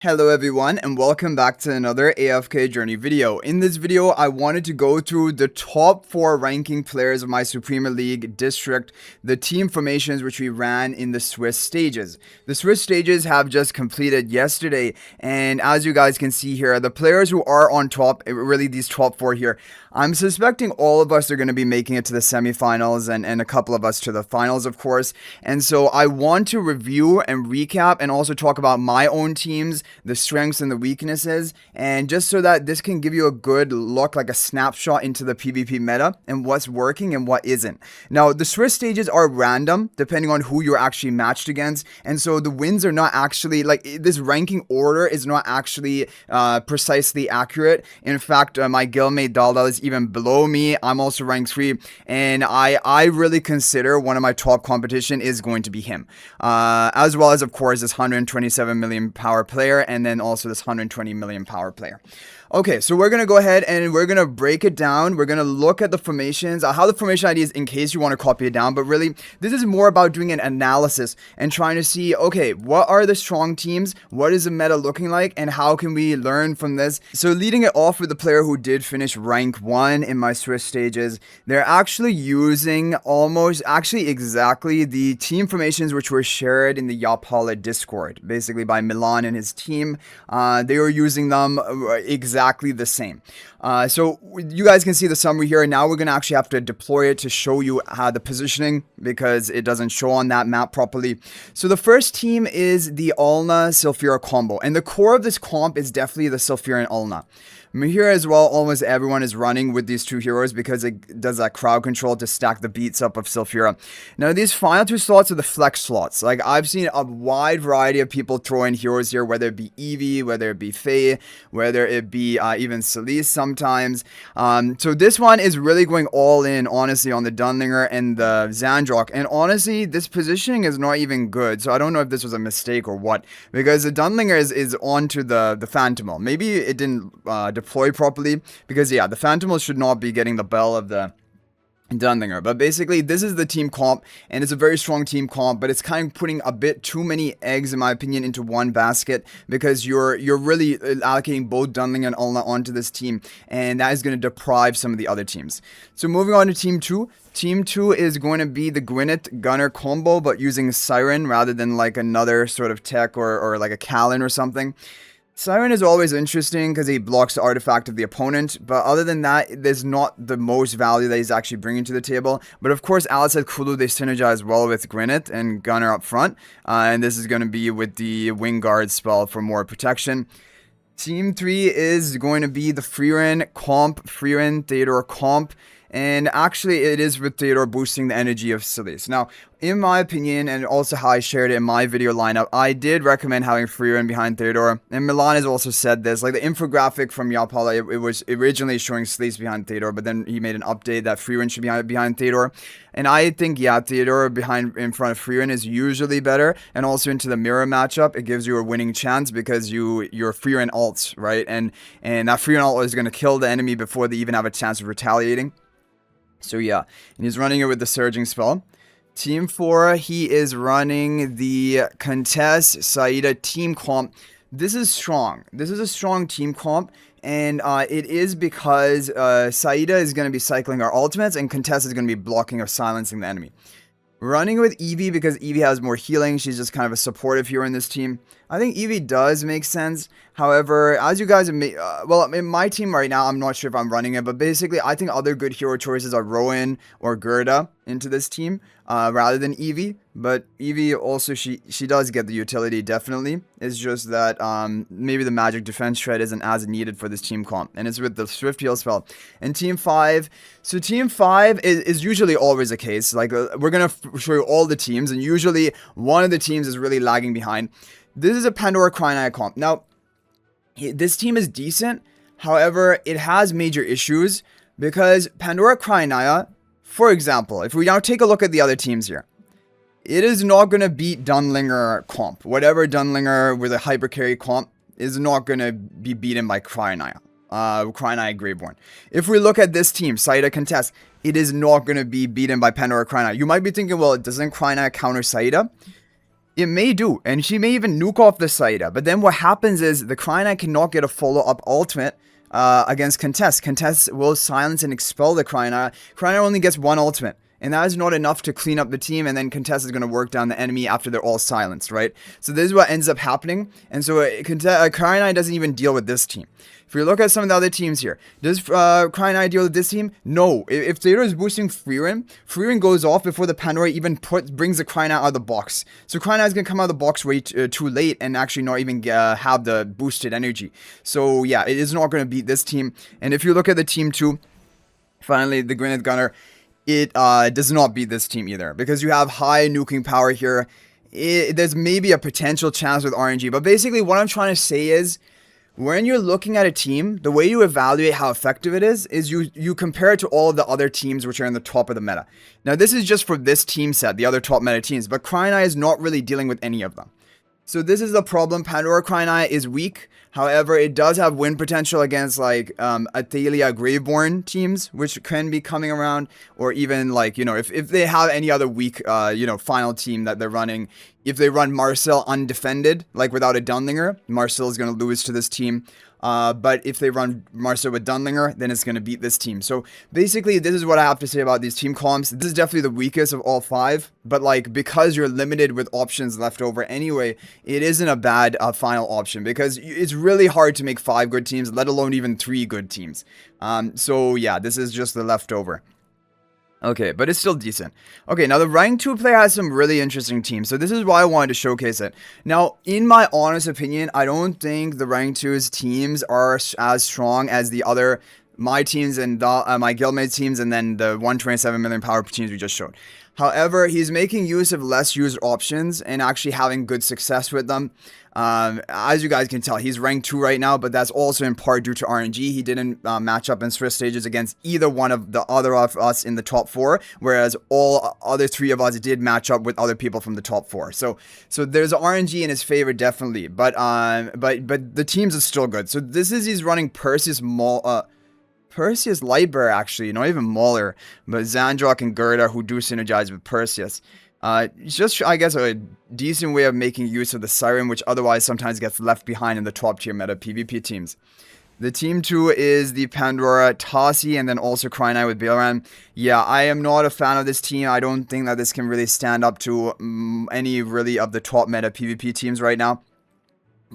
Hello everyone and welcome back to another AFK journey video. In this video, I wanted to go through the top 4 ranking players of my Supreme League district, the team formations which we ran in the Swiss stages. The Swiss stages have just completed yesterday, and as you guys can see here, the players who are on top, really these top 4 here, I'm suspecting all of us are going to be making it to the semifinals and a couple of us to the finals, of course. And so I want to review and recap and also talk about my own teams, the strengths and the weaknesses, and just so that this can give you a good look, like a snapshot into the PvP meta and what's working and what isn't. Now, the Swiss stages are random depending on who you're actually matched against, and so the wins are not actually, like, this ranking order is not actually precisely accurate. In fact, my guildmate Daldal is even below me. I'm also ranked 3, and I really consider one of my top competition is going to be him, as well as, of course, this 127 million power player, and then also this 120 million power player. Okay, so we're going to go ahead and we're going to break it down. We're going to look at the formations, how the formation ID is in case you want to copy it down. But really, this is more about doing an analysis and trying to see, okay, what are the strong teams? What is the meta looking like? And how can we learn from this? So leading it off with the player who did finish rank 1 in my Swiss stages, they're actually using actually exactly the team formations which were shared in the Yapala Discord, basically by Milan and his team. They were using them exactly the same. So you guys can see the summary here. Now we're going to actually have to deploy it to show you how the positioning, because it doesn't show on that map properly. So the first team is the Ulna Sulfura combo, and the core of this comp is definitely the Sulfura and Ulna. Here as well, almost everyone is running with these two heroes because it does that crowd control to stack the beats up of Sulfura. Now, these final 2 slots are the flex slots. Like, I've seen a wide variety of people throw in heroes here, whether it be Eevee, whether it be Faye, whether it be even Celise sometimes. So this one is really going all in, honestly, on the Dunlinger and the Zandrock. And honestly, this positioning is not even good. So I don't know if this was a mistake or what, because the Dunlinger is onto the Phantomal. Maybe it didn't deploy properly, because yeah, the Phantomal should not be getting the bell of the Dunlinger. But basically, this is the team comp, and it's a very strong team comp, but it's kind of putting a bit too many eggs, in my opinion, into one basket, because you're really allocating both Dunlinger and Ulna onto this team, and that is going to deprive some of the other teams. So moving on to team 2. Team 2 is going to be the Gwyneth Gunner combo, but using Siren rather than like another sort of tech or like a Callan or something. Siren is always interesting because he blocks the artifact of the opponent, but other than that, there's not the most value that he's actually bringing to the table. But of course, Alice and Kulu, they synergize well with Gwyneth and Gunner up front, and this is going to be with the Wing Guard spell for more protection. Team 3 is going to be the Frieren comp, Frieren Theodore comp. And actually, it is with Theodore boosting the energy of Celise. Now, in my opinion, and also how I shared it in my video lineup, I did recommend having Frieren behind Theodore. And Milan has also said this. Like, the infographic from Yapala, it was originally showing Celise behind Theodore, but then he made an update that Frieren should be behind Theodore. And I think, yeah, Theodore in front of Frieren is usually better. And also into the mirror matchup, it gives you a winning chance because you're Frieren ults, right? And that Frieren ult is going to kill the enemy before they even have a chance of retaliating. So yeah, and he's running it with the Surging spell. Team 4, he is running the Contest Saida team comp. This is strong. This is a strong team comp, and it is because Saida is going to be cycling our ultimates, and Contest is going to be blocking or silencing the enemy. Running with Eevee because Eevee has more healing. She's just kind of a supportive hero in this team. I think Eevee does make sense. However, as you guys have well, in my team right now, I'm not sure if I'm running it, but basically, I think other good hero choices are Rowan or Gerda into this team rather than Eevee. But Eevee also, she does get the utility, definitely. It's just that maybe the magic defense shred isn't as needed for this team comp. And it's with the Swift Heal spell. And Team 5, so Team 5 is usually always the case. Like, we're going to show you all the teams, and usually one of the teams is really lagging behind. This is a Pandora Cryonite comp. Now, this team is decent. However, it has major issues because Pandora Cryonite, for example, if we now take a look at the other teams here, it is not going to beat Dunlinger comp. Whatever Dunlinger with a hyper carry comp is not going to be beaten by Cryonite. Cryonite Graveborn. If we look at this team, Saida Contest, it is not going to be beaten by Pandora Cryonite. You might be thinking, well, doesn't Cryonite counter Saida? It may do, and she may even nuke off the Saida. But then what happens is the Krynite cannot get a follow-up ultimate against Contest. Contest will silence and expel the Krynite. Krynite only gets one ultimate. And that is not enough to clean up the team, and then Contest is going to work down the enemy after they're all silenced, right? So this is what ends up happening, and so Krynite doesn't even deal with this team. If we look at some of the other teams here, does Krynite deal with this team? No. If Theodore is boosting Freerin goes off before the Pandora even brings the Krynite out of the box. So Krynite is going to come out of the box way too late and actually not even have the boosted energy. So yeah, it is not going to beat this team. And if you look at the team 2, finally, the Grenade Gunner, it does not beat this team either, because you have high nuking power here. There's maybe a potential chance with RNG, but basically what I'm trying to say is, when you're looking at a team, the way you evaluate how effective it is you compare it to all of the other teams which are in the top of the meta. Now this is just for this team set, the other top meta teams, but Krynite is not really dealing with any of them. So this is the problem. Pandora Krynite is weak. However, it does have win potential against like Athalia Graveborn teams, which can be coming around, or even like, you know, if they have any other weak, you know, final team that they're running. If they run Marcel undefended, like without a Dunlinger, Marcel is going to lose to this team. But if they run Marcel with Dunlinger, then it's going to beat this team. So basically, this is what I have to say about these team columns. This is definitely the weakest of all 5. But like, because you're limited with options left over anyway, it isn't a bad final option, because it's really hard to make 5 good teams, let alone even 3 good teams. So yeah, this is just the leftover. Okay, but it's still decent. Okay, now the rank 2 player has some really interesting teams, so this is why I wanted to showcase it. Now, in my honest opinion, I don't think the rank 2's teams are as strong as the other, my teams and my guildmate teams, and then the 127 million power teams we just showed. However, he's making use of less used options and actually having good success with them. As you guys can tell, he's ranked 2 right now, but that's also in part due to RNG. He didn't match up in Swiss stages against either one of the other of us in the top 4, whereas all other 3 of us did match up with other people from the top 4. So there's RNG in his favor, definitely, but the teams are still good. So he's running Perseus Lightbearer, actually, not even Mauler, but Zandrock and Gerda, who do synergize with Perseus. It's just, I guess, a decent way of making use of the Siren, which otherwise sometimes gets left behind in the top tier meta PvP teams. The team 2 is the Pandora Tassi, and then also Krynite with Baelran. Yeah, I am not a fan of this team. I don't think that this can really stand up to any really of the top meta PvP teams right now.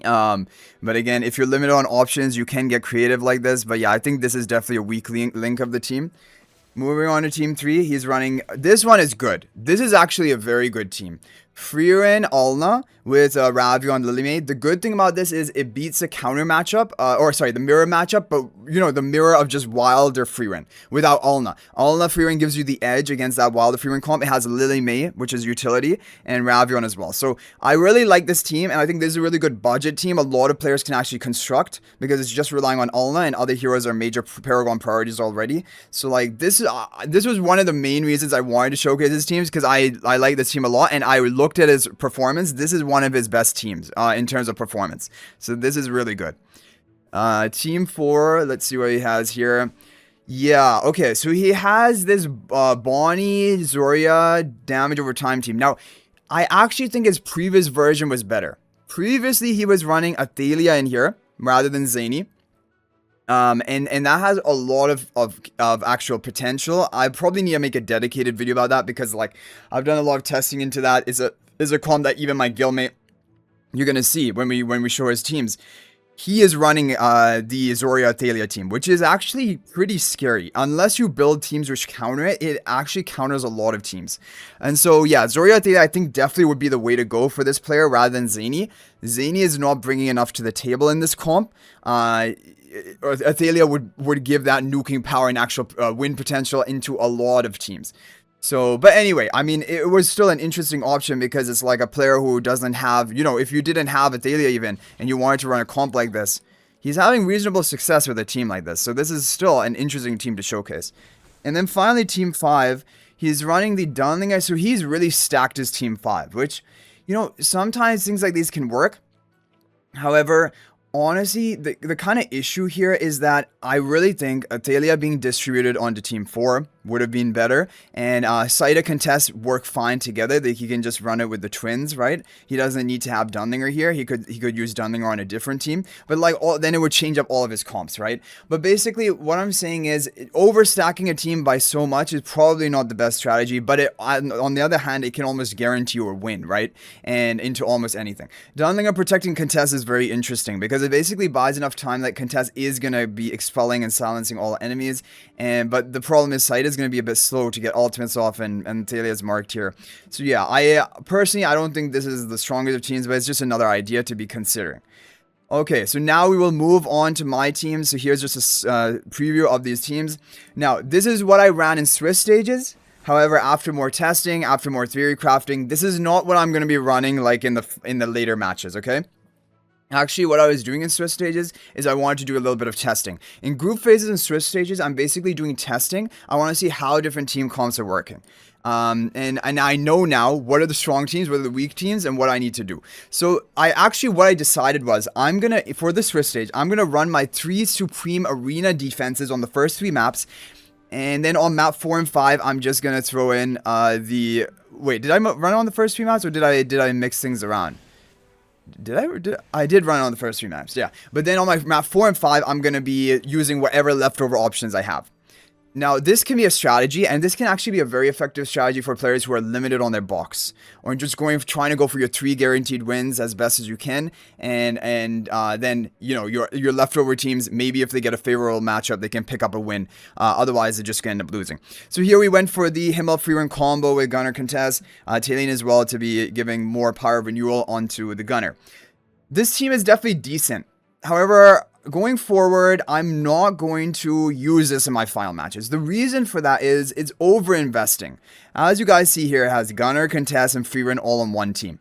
But again, if you're limited on options, you can get creative like this. But yeah, I think this is definitely a weak link of the team. Moving on to team 3, he's running, this one is good. This is actually a very good team. Freerin Alna with Ravio and Lilymate. The good thing about this is it beats the counter matchup, the mirror matchup, but you know, the mirror of just Wilder Freerin without Alna. Alna Freerin gives you the edge against that Wilder Freerin comp. It has Lilymate, which is utility, and Ravion as well. So I really like this team, and I think this is a really good budget team. A lot of players can actually construct because it's just relying on Alna, and other heroes are major Paragon priorities already. So like this was one of the main reasons I wanted to showcase this team, because I like this team a lot, and I looked at his performance. This is one of his best teams in terms of performance. So this is really good. Team 4, let's see what he has here. Yeah, okay, so he has this Bonnie Zoria damage over time team. Now, I actually think his previous version was better. Previously, he was running Athalia in here rather than Zany. And that has a lot of actual potential. I probably need to make a dedicated video about that, because like I've done a lot of testing into that. Is a comp that even my guildmate, you're gonna see when we show his teams. He is running the Zoria Athalia team, which is actually pretty scary. Unless you build teams which counter it, it actually counters a lot of teams. And so yeah, Zoria Athalia I think definitely would be the way to go for this player rather than Zany. Zany is not bringing enough to the table in this comp. Athalia would give that nuking power and actual win potential into a lot of teams. So, but anyway, I mean, it was still an interesting option, because it's like a player who doesn't have, you know, if you didn't have Athalia even, and you wanted to run a comp like this, he's having reasonable success with a team like this. So this is still an interesting team to showcase. And then finally, team 5, he's running the Dunlinger, so he's really stacked his team 5, which, you know, sometimes things like these can work. However, honestly, the kind of issue here is that I really think Athalia being distributed onto team 4 would have been better. And Saida contest work fine together. He can just run it with the twins, right? He doesn't need to have Dunlinger here. He could use Dunlinger on a different team, but like then it would change up all of his comps, right? But basically, what I'm saying is overstacking a team by so much is probably not the best strategy. But on the other hand, it can almost guarantee you a win, right? And into almost anything. Dunlinger protecting contest is very interesting because it basically buys enough time that contest is gonna be expelling and silencing all enemies. But the problem is Saida is going to be a bit slow to get ultimates off, and Talia is marked here. So yeah, I personally don't think this is the strongest of teams, but it's just another idea to be considering. Okay, so now we will move on to my team. So here's just a preview of these teams. Now, this is what I ran in Swiss stages. However, after more testing, after more theory crafting, this is not what I'm going to be running like in the later matches, okay? Actually, what I was doing in Swiss stages is I wanted to do a little bit of testing. In group phases and Swiss stages, I'm basically doing testing. I want to see how different team comps are working. And I know now what are the strong teams, what are the weak teams, and what I need to do. So what I decided was for the Swiss stage, I'm going to run my 3 Supreme Arena defenses on the first 3 maps. And then on map 4 and 5, I'm just going to throw in wait, did I run on the first 3 maps or did I mix things around? I did run on the first 3 maps, yeah. But then on my map 4 and 5, I'm going to be using whatever leftover options I have. Now, this can be a strategy, and this can actually be a very effective strategy for players who are limited on their box, or just trying to go for your 3 guaranteed wins as best as you can, and then your leftover teams, maybe if they get a favorable matchup, they can pick up a win. Otherwise, they're just gonna end up losing. So here we went for the Himmel free run combo with Gunner contest, Talene as well to be giving more power renewal onto the Gunner. This team is definitely decent. However, going forward, I'm not going to use this in my final matches. The reason for that is it's over-investing. As you guys see here, it has Gunner, Contest, and Freerun all on one team.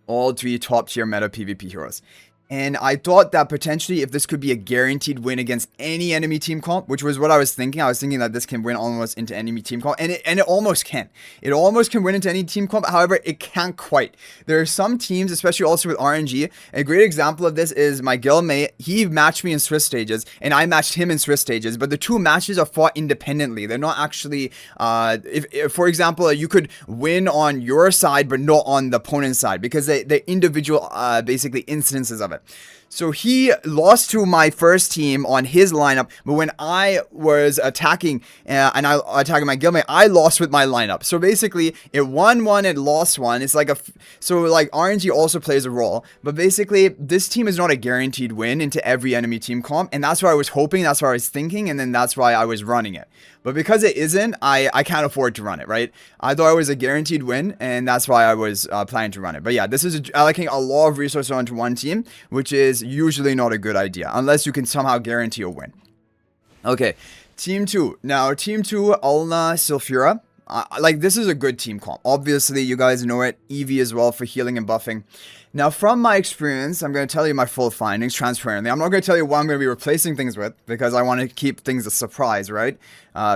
All 3 top-tier meta PvP heroes. And I thought that potentially if this could be a guaranteed win against any enemy team comp, which was what I was thinking. I was thinking that this can win almost into enemy team comp. And it almost can. It almost can win into any team comp. However, it can't quite. There are some teams, especially also with RNG. A great example of this is my guildmate. He matched me in Swiss stages. And I matched him in Swiss stages. But the 2 matches are fought independently. They're not actually... if for example, you could win on your side, but not on the opponent's side. Because they're individual, basically, instances of it. So he lost to my first team on his lineup, but when I was attacking and I attacking my guildmate, I lost with my lineup. So basically, it won one, it lost one. It's like like RNG also plays a role, but basically, this team is not a guaranteed win into every enemy team comp, and that's what I was hoping, that's what I was thinking, and then that's why I was running it. But because it isn't, I can't afford to run it, right? I thought it was a guaranteed win, and that's why I was planning to run it. But yeah, this is allocating a lot of resources onto one team, which is usually not a good idea, unless you can somehow guarantee a win. Okay, Team 2. Now, Team 2, Ulna, Sulfura. This is a good team comp. Obviously, you guys know it. Eevee as well for healing and buffing. Now, from my experience, I'm going to tell you my full findings transparently. I'm not going to tell you what I'm going to be replacing things with, because I want to keep things a surprise, right?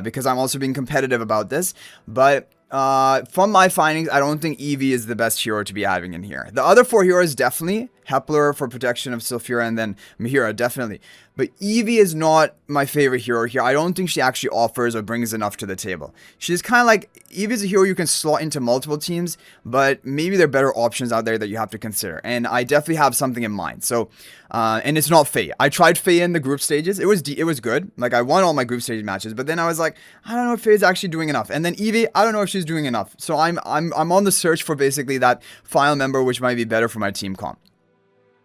Because I'm also being competitive about this. But from my findings, I don't think Eevee is the best hero to be having in here. The other 4 heroes, definitely. Hepler for protection of Sulfura, and then Mihira, definitely. But Eevee is not my favorite hero here. I don't think she actually offers or brings enough to the table. She's kind of like, Eevee is a hero you can slot into multiple teams, but maybe there are better options out there that you have to consider. And I definitely have something in mind. So, and it's not Faye. I tried Faye in the group stages. It was good. Like, I won all my group stage matches, but then I was like, I don't know if Faye's actually doing enough. And then Eevee, I don't know if she's doing enough. So I'm on the search for basically that final member which might be better for my team comp.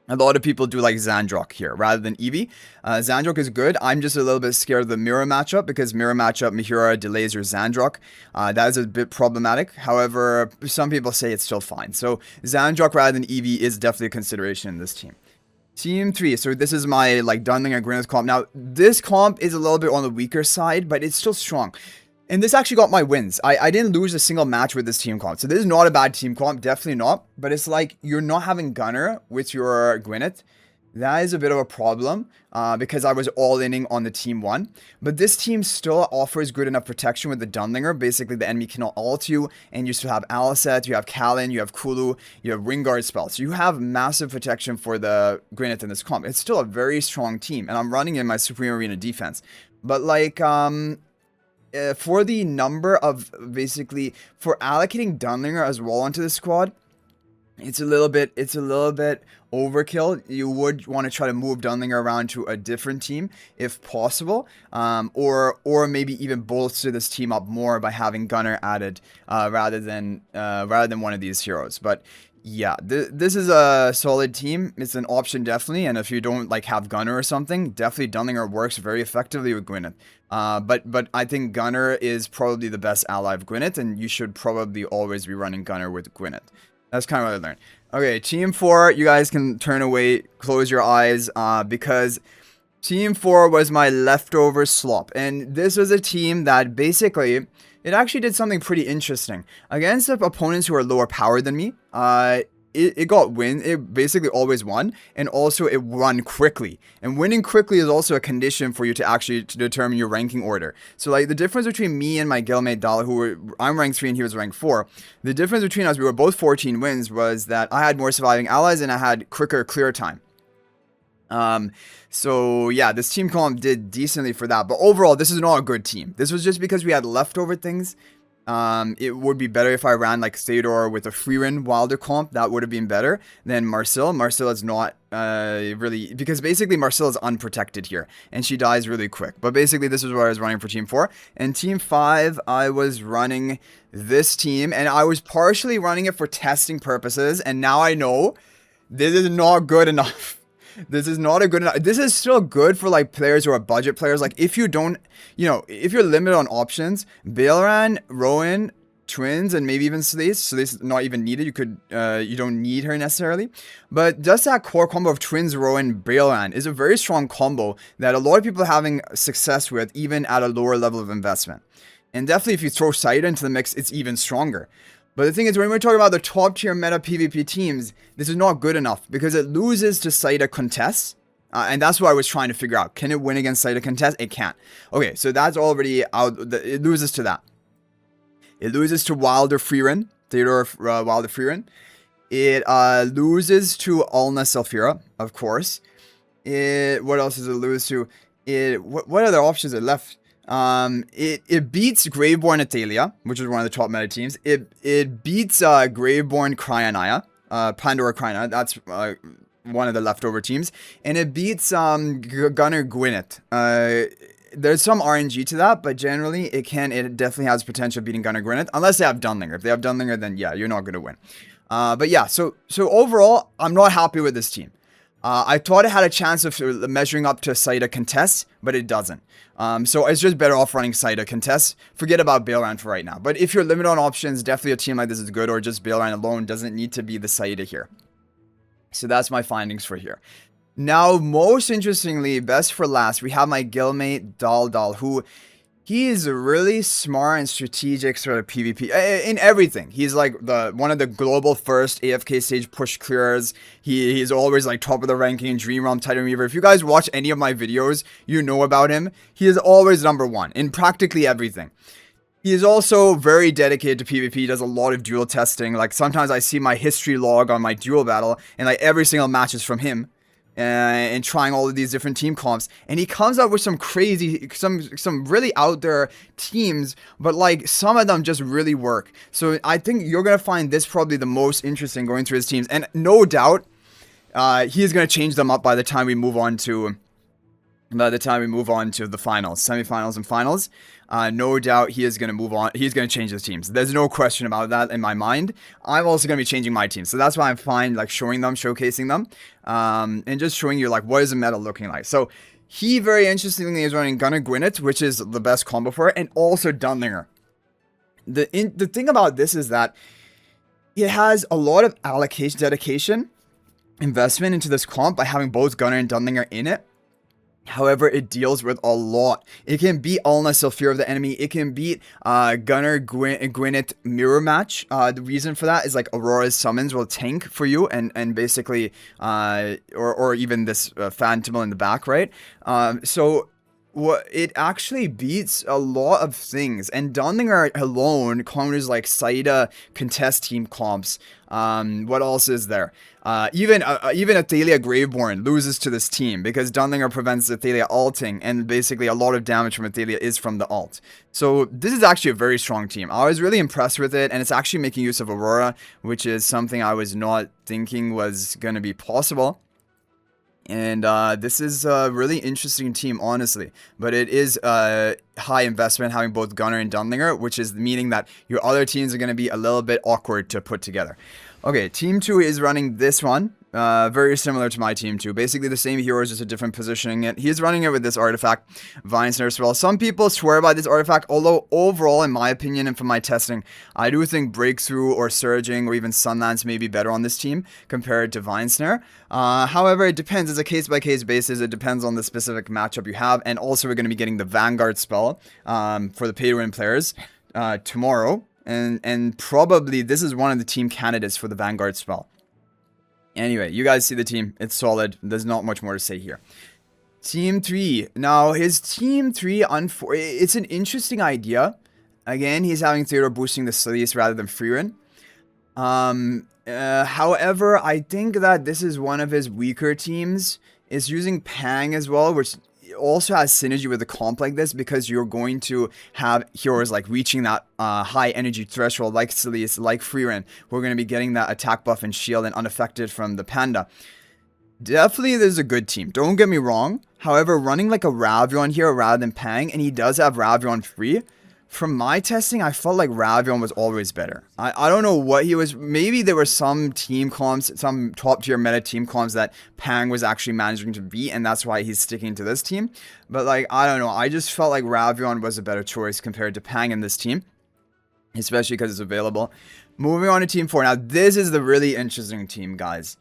A lot of people do like Zandrok here rather than Eevee. Zandrok is good. I'm just a little bit scared of the mirror matchup because mirror matchup Mihira delays your Zandrok. That is a bit problematic. However, some people say it's still fine. So Zandrok rather than Eevee is definitely a consideration in this team. Team 3. So this is my Dunlinger Grinnith comp. Now, this comp is a little bit on the weaker side, but it's still strong. And this actually got my wins. I didn't lose a single match with this team comp. So this is not a bad team comp. Definitely not. But it's like you're not having Gunner with your Gwyneth. That is a bit of a problem because I was all-inning on the team 1. But this team still offers good enough protection with the Dunlinger. Basically, the enemy cannot ult you. And you still have Alicet, you have Kalin, you have Kulu, you have Wingard spell. So you have massive protection for the Gwyneth in this comp. It's still a very strong team. And I'm running in my Supreme Arena defense. But for the number of basically for allocating Dunlinger as well onto the squad, it's a little bit overkill. You would want to try to move Dunlinger around to a different team if possible, or maybe even bolster this team up more by having Gunner added rather than one of these heroes. But yeah, this is a solid team. It's an option definitely, and if you don't like have Gunner or something, definitely Dunlinger works very effectively with Gwyneth. But I think Gunner is probably the best ally of Gwyneth, and you should probably always be running Gunner with Gwyneth. That's kind of what I learned. Okay, Team 4, you guys can turn away, close your eyes, because Team 4 was my leftover slop. And this was a team that basically, it actually did something pretty interesting. Against the opponents who are lower powered than me, it got win. It basically always won, and also it won quickly. And winning quickly is also a condition for you to actually determine your ranking order. So like the difference between me and my guildmate Dal, I'm ranked 3 and he was ranked 4. The difference between us, we were both 14 wins, was that I had more surviving allies and I had quicker clear time. So yeah, this team column did decently for that, but overall, this is not a good team. This was just because we had leftover things. It would be better if I ran like Theodore with a Freerin Wilder comp. That would have been better than Marcel. Marcel is not really, because basically Marcel is unprotected here and she dies really quick. But basically this is what I was running for Team 4. And Team 5, I was running this team and I was partially running it for testing purposes. And now I know this is not good enough. This is not a good enough. This is still good for like players who are budget players. Like if you don't, if you're limited on options, Baelran, Rowan, Twins, and maybe even Slace. Slace is not even needed. You don't need her necessarily. But just that core combo of Twins, Rowan, Baelran is a very strong combo that a lot of people are having success with, even at a lower level of investment. And definitely if you throw Saida into the mix, it's even stronger. But the thing is, when we're talking about the top tier meta PvP teams, this is not good enough because it loses to Saida contests. And that's what I was trying to figure out. Can it win against Saida contest? It can't. Okay, so that's already out. It loses to that. It loses to Wilder Freerin. Theodore Wilder Freerin. It loses to Alna Selphira, of course. What else does it lose to? What other options are left? It beats Graveborn Athalia, which is one of the top meta teams. It beats Graveborn Cryonia, Pandora Cryonia. That's one of the leftover teams, and it beats Gunner Gwyneth. There's some RNG to that, but generally it definitely has potential of beating Gunner Gwyneth, unless they have Dunlinger. If they have Dunlinger, then yeah, you're not going to win. But yeah, so overall, I'm not happy with this team. I thought it had a chance of measuring up to Saida contests, but it doesn't. So it's just better off running Saida contests. Forget about Baelran for right now. But if you're limited on options, definitely a team like this is good, or just Baelran alone doesn't need to be the Saida here. So that's my findings for here. Now, most interestingly, best for last, we have my guildmate Dal, who he is really smart and strategic sort of PvP in everything. He's like one of the global first AFK stage push clearers. He's always like top of the ranking in Dream Realm, Titan Weaver. If you guys watch any of my videos, you know about him. He is always #1 in practically everything. He is also very dedicated to PvP. He does a lot of duel testing. Like sometimes I see my history log on my duel battle, and like every single match is from him. And trying all of these different team comps, and he comes up with some crazy, some really out there teams, but like some of them just really work. So I think you're gonna find this probably the most interesting going through his teams, and no doubt he is gonna change them up by the time we move on to the finals, semifinals, and finals. No doubt he is going to move on. He's going to change his teams. There's no question about that in my mind. I'm also going to be changing my team. So that's why I'm fine like showing them, showcasing them, and just showing you like what is the meta looking like. So he very interestingly is running Gunner Gwyneth, which is the best combo for it, and also Dunlinger. The thing about this is that it has a lot of allocation, dedication, investment into this comp by having both Gunner and Dunlinger in it. However, it deals with a lot. It can beat Alna Selphira of the enemy. It can beat Gunner Gwyneth mirror match. The reason for that is like Aurora's summons will tank for you and basically or even this Phantom in the back, right? So What it actually beats a lot of things, and Donlinger alone counters like Saida contest team comps. What else is there? Even Athalia Graveborn loses to this team because Donlinger prevents Athalia alting, and basically a lot of damage from Athalia is from the alt. So this is actually a very strong team. I was really impressed with it, and it's actually making use of Aurora, which is something I was not thinking was going to be possible. And this is a really interesting team, honestly. But it is high investment having both Gunner and Dunlinger, which is meaning that your other teams are going to be a little bit awkward to put together. Okay, Team 2 is running this one. Very similar to my Team 2. Basically the same heroes, just a different positioning. He's running it with this artifact, Vine Snare Swell. Some people swear by this artifact, although overall, in my opinion and from my testing, I do think Breakthrough or Surging or even Sunlance may be better on this team compared to Vine Snare. However, it depends. It's a case-by-case basis. It depends on the specific matchup you have. And also, we're going to be getting the Vanguard spell for the pay-to-win players tomorrow. And probably this is one of the team candidates for the Vanguard spell. Anyway, you guys see the team. It's solid. There's not much more to say here. Team 3. Now, his Team 3, it's an interesting idea. Again, he's having Theodore boosting the Silius rather than Freerin. However, I think that this is one of his weaker teams. It's using Pang as well, which also has synergy with a comp like this because you're going to have heroes like reaching that high energy threshold like Silius, like Freerin. We're going to be getting that attack buff and shield and unaffected from the Panda. Definitely this is a good team, don't get me wrong. However, running like a Ravion here rather than Pang, and he does have Ravion free. From my testing, I felt like Ravion was always better. I don't know what he was. Maybe there were some team comps, some top tier meta team comps that Pang was actually managing to beat, and that's why he's sticking to this team. But like, I don't know. I just felt like Ravion was a better choice compared to Pang in this team, especially because it's available. Moving on to Team 4. Now, this is the really interesting team, guys.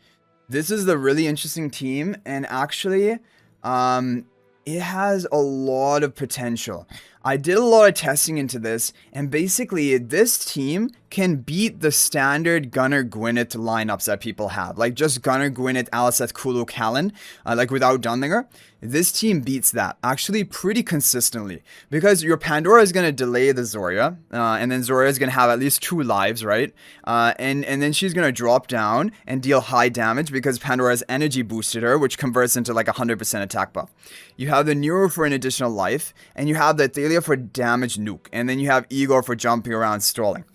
This is the really interesting team, and actually, it has a lot of potential. I did a lot of testing into this, and basically this team can beat the standard Gunner Gwyneth lineups that people have. Like just Gunner Gwyneth, Aliceth, Kulu, Callan, like without Dunlinger. This team beats that actually pretty consistently because your Pandora is going to delay the Zoria, and then Zoria is going to have at least 2 lives, right? And then she's going to drop down and deal high damage because Pandora's energy boosted her, which converts into like 100% attack buff. You have the Neuro for an additional life, and you have the Thalia for damage nuke, and then you have Igor for jumping around stalling.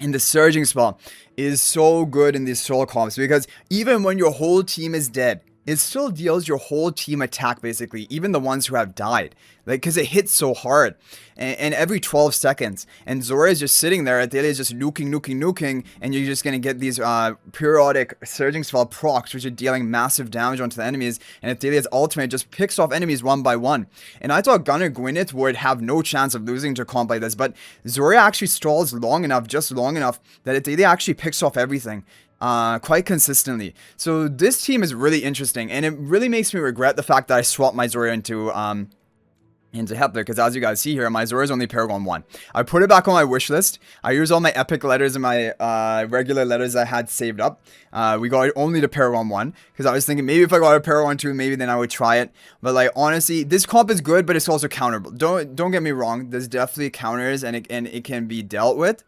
And the Surging spell is so good in these soul comps because even when your whole team is dead, it still deals your whole team attack basically, even the ones who have died. Like, because it hits so hard. And every 12 seconds. And Zora is just sitting there, Athalia is just nuking, and you're just going to get these periodic Surging spell procs, which are dealing massive damage onto the enemies, and Athalia's ultimate just picks off enemies one by one. And I thought Gunner Gwyneth would have no chance of losing to a comp like this, but Zora actually stalls just long enough, that Athalia actually picks off everything. Quite consistently. So this team is really interesting, and it really makes me regret the fact that I swapped my Zora into Hepler, because as you guys see here, my Zora is only Paragon 1. I put it back on my wish list. I used all my epic letters and my regular letters I had saved up. We got it only to Paragon 1, because I was thinking maybe if I got a Paragon 2, maybe then I would try it. But like, honestly, this comp is good, but it's also counterable. Don't get me wrong, there's definitely counters, and it can be dealt with.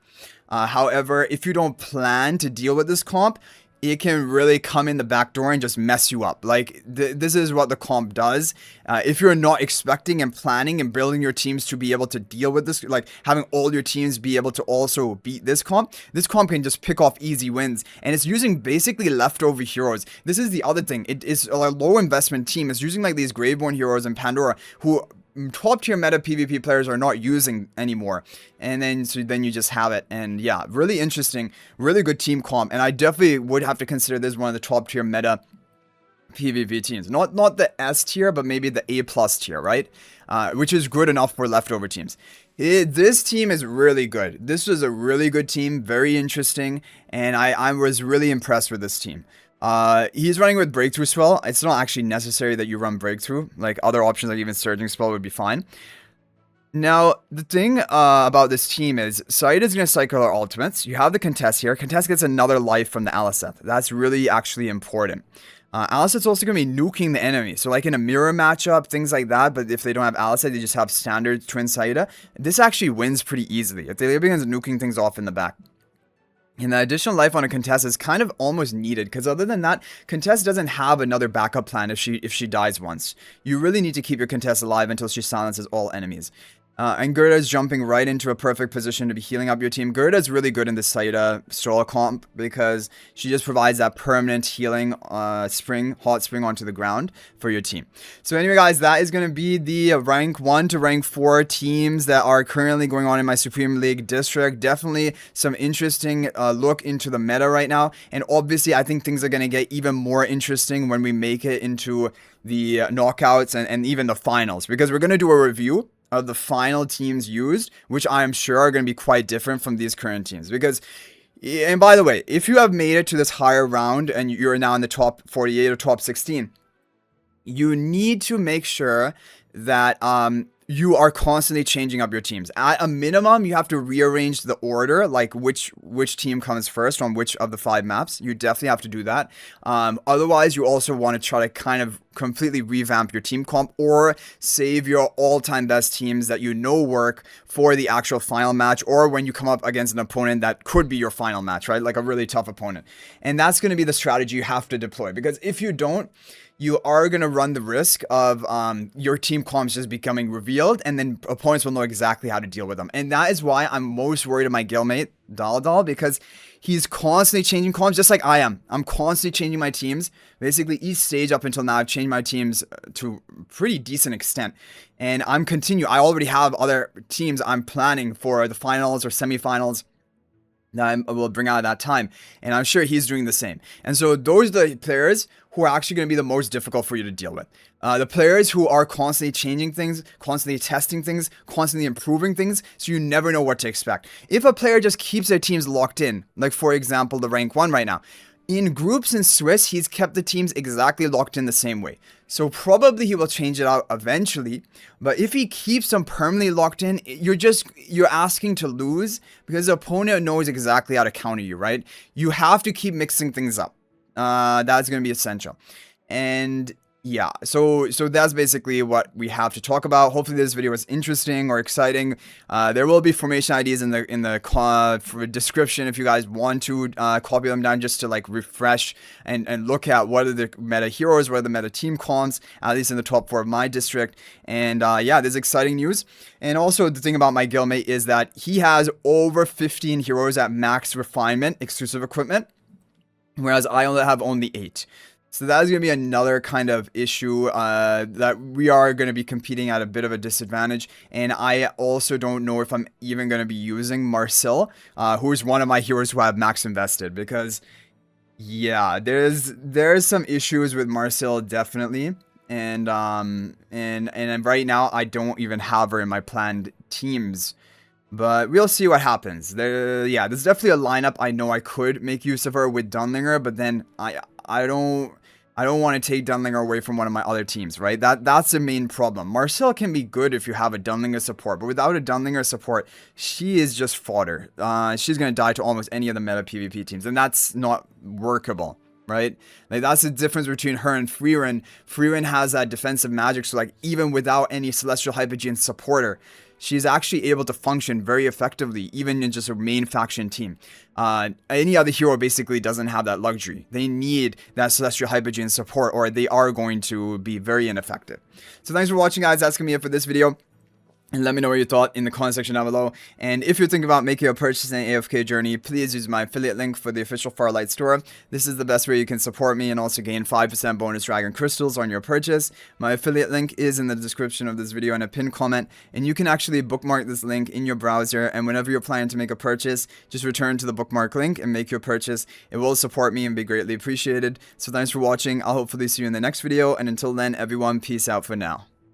However, if you don't plan to deal with this comp, it can really come in the back door and just mess you up. Like, this is what the comp does. If you're not expecting and planning and building your teams to be able to deal with this, like having all your teams be able to also beat this comp can just pick off easy wins. And it's using basically leftover heroes. This is the other thing. It is a low investment team. It's using like these Graveborn heroes and Pandora who top tier meta PvP players are not using anymore, and then you just have it. And yeah, really interesting, really good team comp, and I definitely would have to consider this one of the top tier meta PvP teams. Not the S tier, but maybe the A+ tier, right? Which is good enough for leftover teams. This team is really good. This was a really good team, very interesting, and I was really impressed with this team. He's running with Breakthrough Spell. It's not actually necessary that you run Breakthrough. Like, other options like even Surging Spell would be fine. Now, the thing about this team is Saida is going to cycle her ultimates. You have the Contest here. Contest gets another life from the Aliceth. That's really actually important. Alicet's also going to be nuking the enemy. So like in a mirror matchup, things like that. But if they don't have Alicet, they just have standard Twin Saida. This actually wins pretty easily. If they begin nuking things off in the back. And the additional life on a contest is kind of almost needed, because other than that, contest doesn't have another backup plan if she dies once. You really need to keep your contest alive until she silences all enemies. And Gerda is jumping right into a perfect position to be healing up your team. Gerda is really good in this Saida Stroll comp because she just provides that permanent healing hot spring onto the ground for your team. So anyway, guys, that is going to be the rank 1 to rank 4 teams that are currently going on in my Supreme League district. Definitely some interesting look into the meta right now. And obviously, I think things are going to get even more interesting when we make it into the knockouts and even the finals, because we're going to do a review of the final teams used, which I am sure are going to be quite different from these current teams. Because, and by the way, if you have made it to this higher round and you're now in the top 48 or top 16, you need to make sure that you are constantly changing up your teams. At a minimum, you have to rearrange the order, like which team comes first on which of the 5 maps. You definitely have to do that. Otherwise, you also want to try to kind of completely revamp your team comp, or save your all-time best teams that you know work for the actual final match, or when you come up against an opponent that could be your final match, right? Like a really tough opponent. And that's going to be the strategy you have to deploy, because if you don't, you are going to run the risk of your team comps just becoming revealed, and then opponents will know exactly how to deal with them. And that is why I'm most worried of my guildmate, Dal, because he's constantly changing comps, just like I am. I'm constantly changing my teams. Basically, each stage up until now, I've changed my teams to a pretty decent extent. And I already have other teams I'm planning for the finals or semifinals that I will bring out at that time, and I'm sure he's doing the same. And so those are the players who are actually going to be the most difficult for you to deal with. The players who are constantly changing things, constantly testing things, constantly improving things, so you never know what to expect. If a player just keeps their teams locked in, like for example the rank 1 right now, in groups in Swiss, he's kept the teams exactly locked in the same way. So probably he will change it out eventually. But if he keeps them permanently locked in, you're asking to lose, because the opponent knows exactly how to counter you, right? You have to keep mixing things up. That's going to be essential. And yeah, so that's basically what we have to talk about. Hopefully this video was interesting or exciting. There will be formation IDs in the description if you guys want to copy them down, just to like refresh and look at what are the meta heroes, what are the meta team comps, at least in the top 4 of my district. And yeah, there's exciting news. And also the thing about my guildmate is that he has over 15 heroes at max refinement exclusive equipment, whereas I only have 8. So that is going to be another kind of issue that we are going to be competing at a bit of a disadvantage. And I also don't know if I'm even going to be using Marcel, who is one of my heroes who I have max invested, because yeah, there's some issues with Marcel, definitely. And right now I don't even have her in my planned teams. But we'll see what happens. Yeah, there's definitely a lineup I know I could make use of her with Dunlinger, but then I don't want to take Dunlinger away from one of my other teams, right? That's the main problem. Marcel can be good if you have a Dunlinger support, but without a Dunlinger support, she is just fodder. She's going to die to almost any of the meta PvP teams, and that's not workable. Right? Like, that's the difference between her and Freerin. Freerin has that defensive magic, so like even without any Celestial Hypogean supporter, she's actually able to function very effectively, even in just a main faction team. Any other hero basically doesn't have that luxury. They need that Celestial Hypogean support, or they are going to be very ineffective. So thanks for watching, guys. That's going to be it for this video. And let me know what you thought in the comment section down below. And if you're thinking about making a purchase in AFK Journey, please use my affiliate link for the official Farlight store. This is the best way you can support me and also gain 5% bonus Dragon Crystals on your purchase. My affiliate link is in the description of this video and a pinned comment. And you can actually bookmark this link in your browser. And whenever you're planning to make a purchase, just return to the bookmark link and make your purchase. It will support me and be greatly appreciated. So thanks for watching. I'll hopefully see you in the next video. And until then, everyone, peace out for now.